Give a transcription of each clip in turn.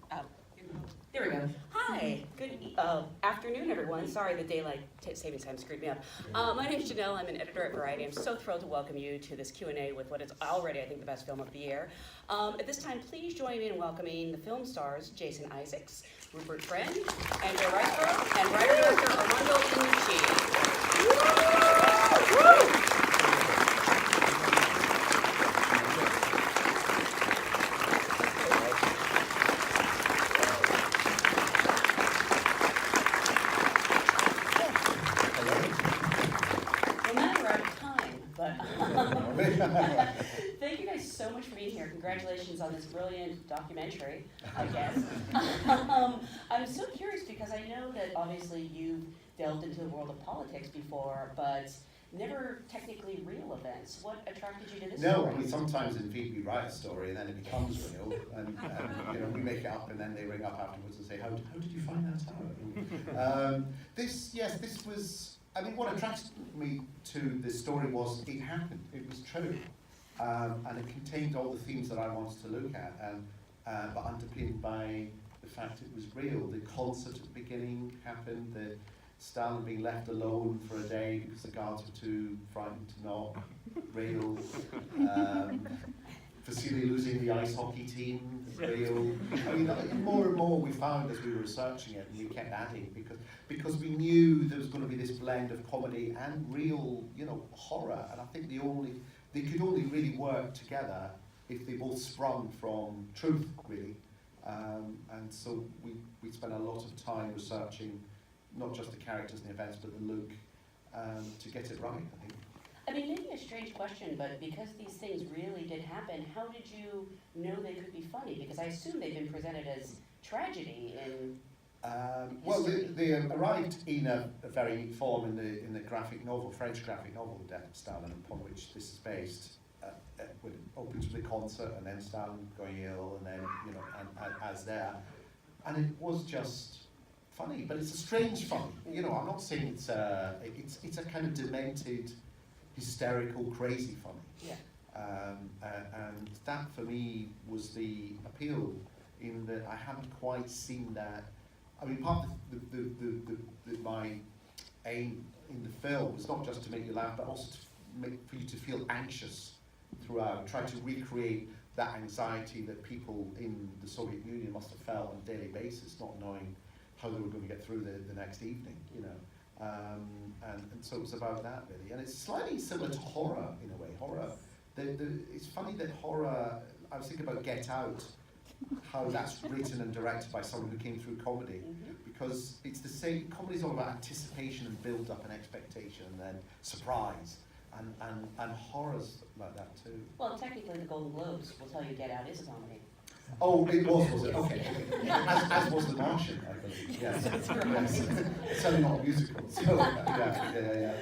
There we go. Hi, good afternoon, everyone. Sorry, the daylight savings time screwed me up. My name is Jenelle. I'm an editor at Variety. I'm so thrilled to welcome you to this Q&A with what is already, I think, the best film of the year. At this time, please join me in welcoming the film stars Jason Isaacs, Rupert, Flynn, Andrea Riseborough, and writer-director Armando Iannucci. Thank you guys so much for being here. Congratulations on this brilliant documentary, I guess. I'm so curious because I know that obviously you've delved into the world of politics before, but never technically real events. What attracted you to this story? No, sometimes in Feed we write a story and then it becomes real, and you know, we make it up and then they ring up afterwards and say, how did you find that out? This was, I mean, what attracted me to this story was it happened, it was true, and it contained all the themes that I wanted to look at, but underpinned by the fact it was real. The concert at the beginning happened, the Stalin being left alone for a day because the guards were too frightened to knock, real. Vasily losing the ice hockey team, real. I mean, more and more we found as we were researching it, and we kept adding because we knew there was going to be this blend of comedy and real, you know, horror. And I think they could only really work together if they both sprung from truth, really. And so we spent a lot of time researching not just the characters and the events, but the look to get it right, I think. I mean, maybe a strange question, but because these things really did happen, how did you know they could be funny? Because I assume they've been presented as tragedy in well, they arrived in a very neat form in the graphic novel, French graphic novel, The Death of Stalin, upon which this is based. When it opens with a concert and then Stalin going ill, and then, you know, and as there. And it was just funny, but it's a strange fun. You know, I'm not saying it's a kind of demented, hysterical, crazy funny. Yeah. And that for me was the appeal, in that I haven't quite seen that. I mean, part of my aim in the film was not just to make you laugh, but also for you to feel anxious throughout, try to recreate that anxiety that people in the Soviet Union must have felt on a daily basis, not knowing how they were going to get through the next evening, you know. And so it was about that, really. And it's slightly similar to horror, in a way. Horror, it's funny that horror, I was thinking about Get Out, how that's written and directed by someone who came through comedy, because it's the same. Comedy's all about anticipation and build up and expectation and then surprise, and horror's like that too. Well, technically the Golden Globes will tell you Get Out is a comedy. Oh, it was it? Okay. As was The Martian, I believe. Yes. That's right. Yes. It's certainly not a musical. So, yeah.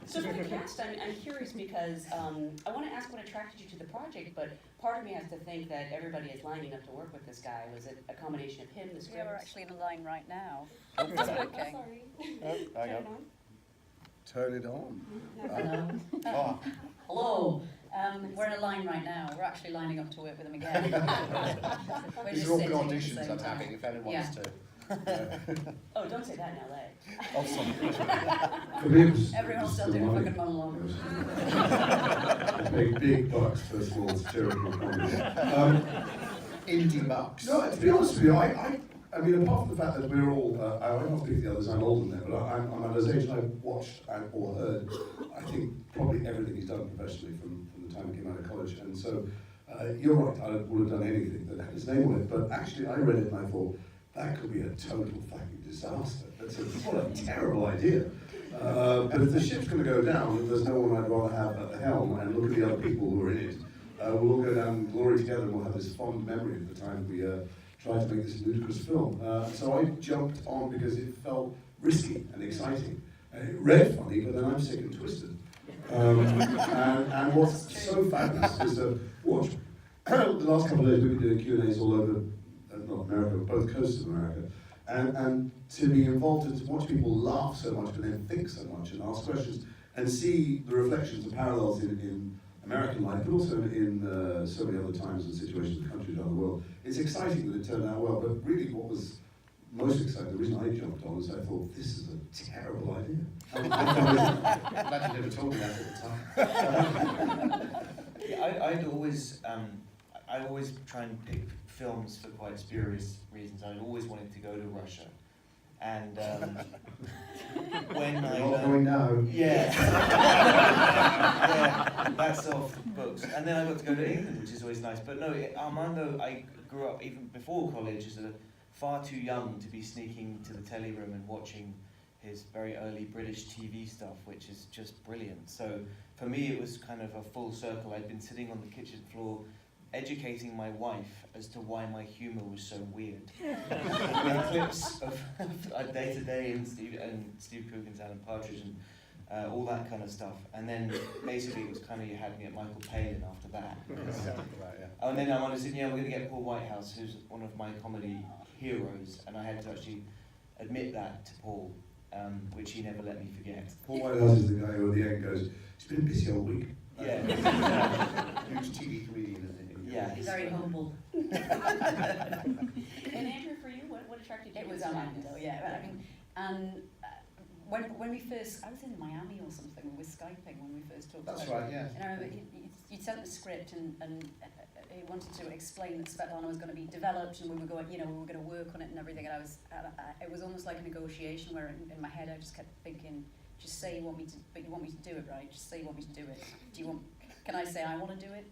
So for the cast, I'm curious because I want to ask what attracted you to the project, but part of me has to think that everybody is lining up to work with this guy. Was it a combination of him, the script? Yeah, we're actually in a line right now. Oh, It's working. Sorry. Turn it on. Oh. Hello. We're in a line right now. We're actually lining up to work with him again. We're These just are all sitting good at the auditions same I'm time. having, if anyone Yeah. wants to. Oh, don't say that in LA. Oh, sorry. For me, it was Everyone's just still the doing a money. fucking monologue. I make big bucks, first of all, it's charitable comedy. Indie bucks. No, to be honest with you, I mean, apart from the fact that we're all, I don't speak to the others, I'm older than them, but I'm at an age and I've watched or heard, I think, probably everything he's done professionally from the time he came out of college. And so, you're right, I would have done anything that had his name on it, but actually I read it and I thought, that could be a total fucking disaster. What a terrible idea. But if the ship's going to go down, and there's no one I'd rather have at the helm, and look at the other people who are in it, we'll all go down in glory together, and we'll have this fond memory of the time we tried to make this ludicrous film. So I jumped on because it felt risky and exciting. It read funny, but then I'm sick and twisted. And what's so fabulous is to watch. The last couple of days we've been doing Q&As all over, not America, but both coasts of America, and to be involved and to watch people laugh so much, but then think so much and ask questions, and see the reflections and parallels in American life, but also in so many other times and situations and countries around the world. It's exciting that it turned out well, but really what was most exciting, the reason I jumped on is I thought, this is a terrible idea. I'm glad you never told me that at the time. Yeah, I always try and pick films for quite spurious reasons. I always wanted to go to Russia, and when We're I not going now. yeah, yeah, that's off the books. And then I got to go to England, which is always nice. But no, Armando, I grew up even before college as far too young to be sneaking to the telly room and watching his very early British TV stuff, which is just brilliant. So for me, it was kind of a full circle. I'd been sitting on the kitchen floor educating my wife as to why my humour was so weird. With clips of Day to Day and Steve Coogan's Alan Partridge and all that kind of stuff. And then basically it was kind of you had me at Michael Palin after that. Oh, and then I wanted to say, yeah, we're going to get Paul Whitehouse, who's one of my comedy heroes, and I had to actually admit that to Paul, which he never let me forget. Paul Whitehouse is the guy who at the end goes, it's been a busy old week. Yeah. Huge TV comedian, isn't he? Yeah. He's very humble. And Andrew, for you, what attracted you? It was to Armando, yeah. I mean, and when we first, I was in Miami or something, we were Skyping when we first talked. That's about right, yeah. And I remember you sent the script and he wanted to explain that Svetlana was going to be developed and we were going, we were going to work on it and everything. And it was almost like a negotiation where in my head I just kept thinking, just say you want me to, but you want me to do it, right? Just say you want me to do it. Can I say I want to do it?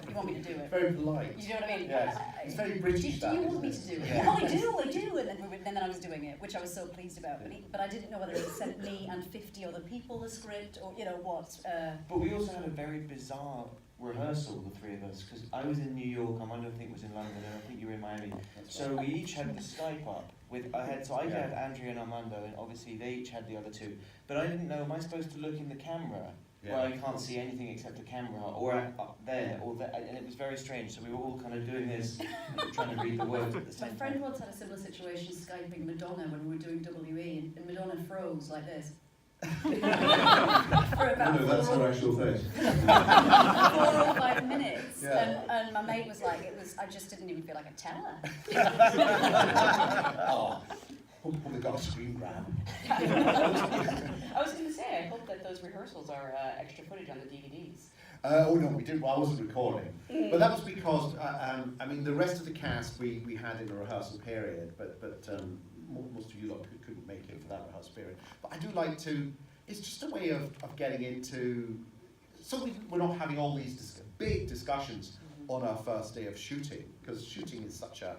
You want me to do it? Very polite. You know what I mean? Yes. It's very British. Do you want me to do it? Yeah. Oh, I do. And then I was doing it, which I was so pleased about. But I didn't know whether he sent me and 50 other people the script or what. But we also had a very bizarre rehearsal, the three of us, because I was in New York, Armando I think was in London, and I think you were in Miami. So we each had the Skype up with I had Andrea and Armando, and obviously they each had the other two. But I didn't know, am I supposed to look in the camera? Yeah. Where I can't see anything except the camera, or up there, or there, and it was very strange. So we were all kind of doing this, trying to read the words at the My same friend time. once had a similar situation Skyping Madonna when we were doing WE, and Madonna froze like this. For about No, that's her actual face. 4 or 5 minutes. Yeah. And my mate was like, I just didn't even feel like a teller. Oh, we got a screen grab. I was going to say, I hope that those rehearsals are extra footage on the DVDs. Oh no, we didn't. Well, I wasn't recording, but that was because I mean the rest of the cast we had in the rehearsal period, but most of you lot couldn't make it for that rehearsal period. But I do like to. It's just a way of getting into. So we're not having all these big discussions on our first day of shooting, because shooting is such a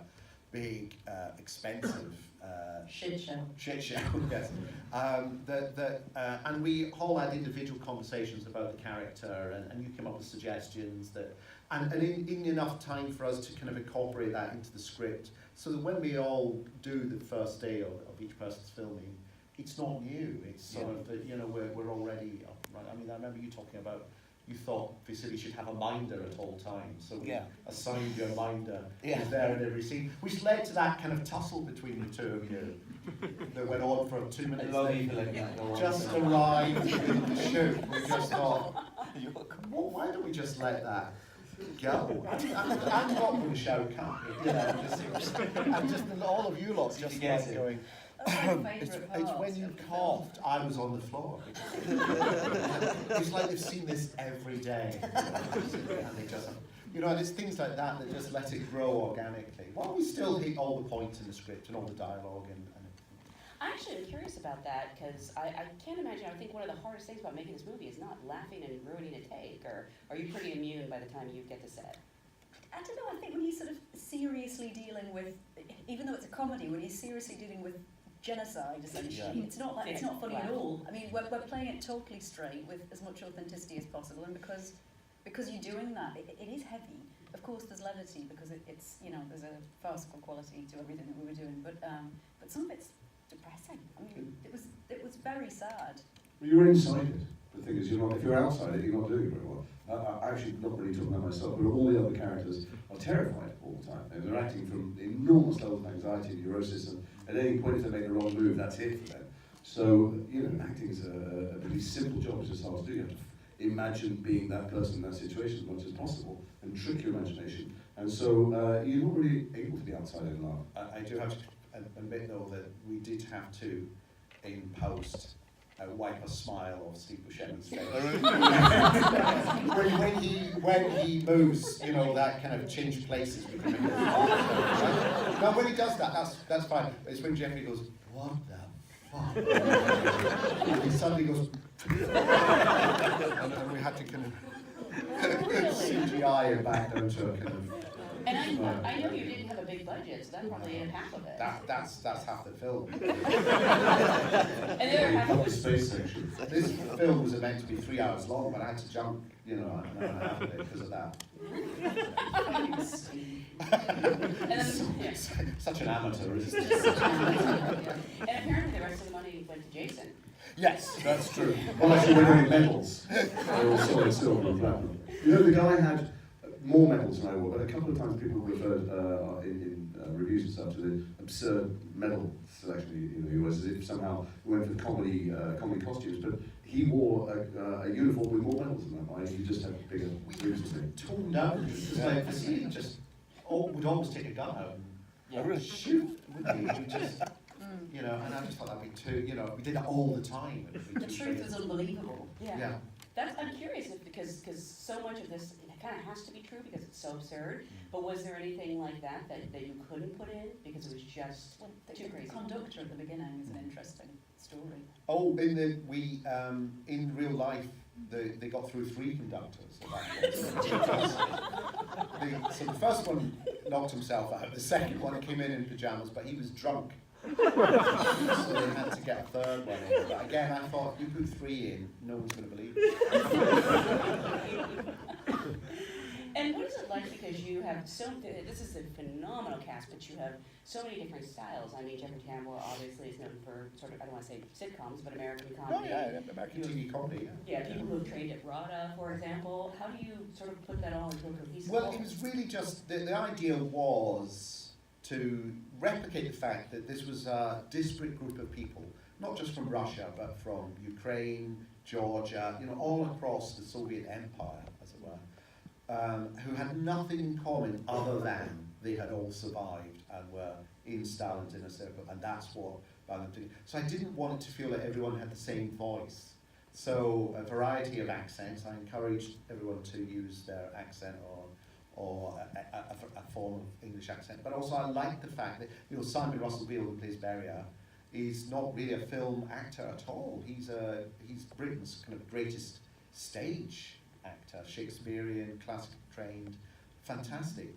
big, expensive. Shit show. Shit show, yes. And we all had individual conversations about the character, and you came up with suggestions and in enough time for us to kind of incorporate that into the script, so that when we all do the first day of each person's filming, it's not new. It's sort of that we're already up, right. I mean, I remember you talking about. You thought Vasily should have a minder at all times, so we assigned you a minder. Yeah. Was there in every scene, which led to that kind of tussle between the two of you that went on for 2 minutes. I love you for letting that go on. Just arrived in the shoot. We just thought, why don't we just let that go? I'm not going to shout, I'm just all of you lot just going. That's my It's when you coughed, I was on the floor. It's like they've seen this every day. And they just, there's things like that that just let it grow organically. While we still hit all the points in the script and all the dialogue and I actually am curious about that, because I can't imagine, I think one of the hardest things about making this movie is not laughing and ruining a take, or are you pretty immune by the time you get to set? I don't know, I think when you're sort of seriously dealing with, even though it's a comedy, when you're seriously dealing with genocide, essentially, it's not funny at all. I mean, we're playing it totally straight with as much authenticity as possible, and because you're doing that, it is heavy. Of course, there's levity because it's there's a farcical quality to everything that we were doing, but some of it's depressing. I mean, it was very sad. Well, you're inside it. The thing is, if you're outside it, you're not doing it very well. I'm actually not really talking about myself, but all the other characters are terrified all the time. They're acting from enormous levels of anxiety and neurosis, and at any point if they make the wrong move, that's it for them. So, acting is a pretty simple job, it's just hard to do. imagine being that person in that situation as much as possible and trick your imagination. And so you're not really able to be outside in love. I do have to admit though that we did have to, in post, wipe a smile off Steve Buscemi's face. when he moves, you know, that kind of change places. No, when he does that, that's fine. It's when Jeffrey goes, what the fuck? And he suddenly goes, and we had to kind of CGI it back down to a kind of. And I know you didn't have a big budget, so that probably ate half of it. That's half the film. And the other half Not the was space section. This film was meant to be 3 hours long, but I had to jump, you know, an hour and a half of it because of that. and then, yeah. Such an amateur, isn't it? And apparently the rest of the money went to Jason. Yes, that's true. Well, actually, we're doing medals. They're all solid silver and platinum. You know, the guy had more medals than I wore, but a couple of times people referred in reviews and stuff to the absurd medal selection. You know, he was as if somehow we went for the comedy costumes, but he wore a uniform with more medals than that. He just had bigger sleeves. Toned down. It's like the scene just would almost take a gun out and shoot, wouldn't he? He just, you know, and I just thought that'd be too, you know, we did that all the time. The truth was unbelievable. Yeah. I'm curious if, because so much of this kind of has to be true because it's so absurd. But was there anything like that you couldn't put in because it was just too crazy? The conductor at the beginning is an interesting story. Oh, in real life, they got through 3 conductors. So the first one knocked himself out. The second one came in pajamas, but he was drunk. So they had to get a third one in. But again, I thought, you put 3 in, no one's going to believe it. And what is it like, because you have this is a phenomenal cast, but you have so many different styles. I mean, Jeffrey Tambor obviously is known for sort of, I don't want to say sitcoms, but American comedy. Oh yeah, American TV comedy, Yeah, people who have trained at RADA, for example. How do you sort of put that all into a cohesive Well, whole? it was really just, the idea was to replicate the fact that this was a disparate group of people, not just from Russia, but from Ukraine, Georgia, you know, all across the Soviet Empire, as it were, who had nothing in common other than they had all survived and were in Stalin's inner circle, and that's what bound them together. So I didn't want it to feel that everyone had the same voice. So a variety of accents. I encouraged everyone to use their accent or a form of English accent. But also I like the fact that, you know, Simon Russell Beale, who plays Beria, is not really a film actor at all. He's Britain's kind of greatest stage actor, Shakespearean, classical trained, fantastic.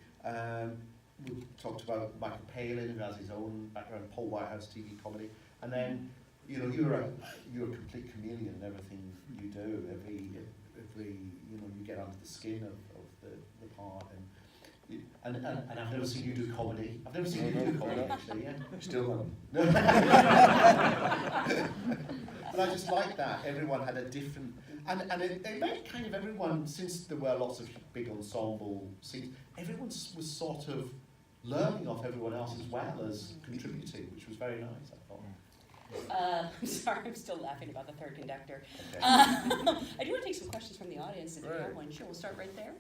We talked about Michael Palin, who has his own background, Paul Whitehouse TV comedy, and then, you know, you're a complete chameleon in everything you do. Every you know, you get under the skin of the part, and I've never seen you do comedy. I've never seen you do comedy actually. Yeah. Still No. But I just like that. Everyone had a different, and it made kind of everyone, since there were lots of big ensemble scenes, everyone was sort of learning off everyone else as well as contributing, which was very nice, I thought. I'm sorry, I'm still laughing about the third conductor. Okay. I do want to take some questions from the audience if you have one. Sure, we'll start right there.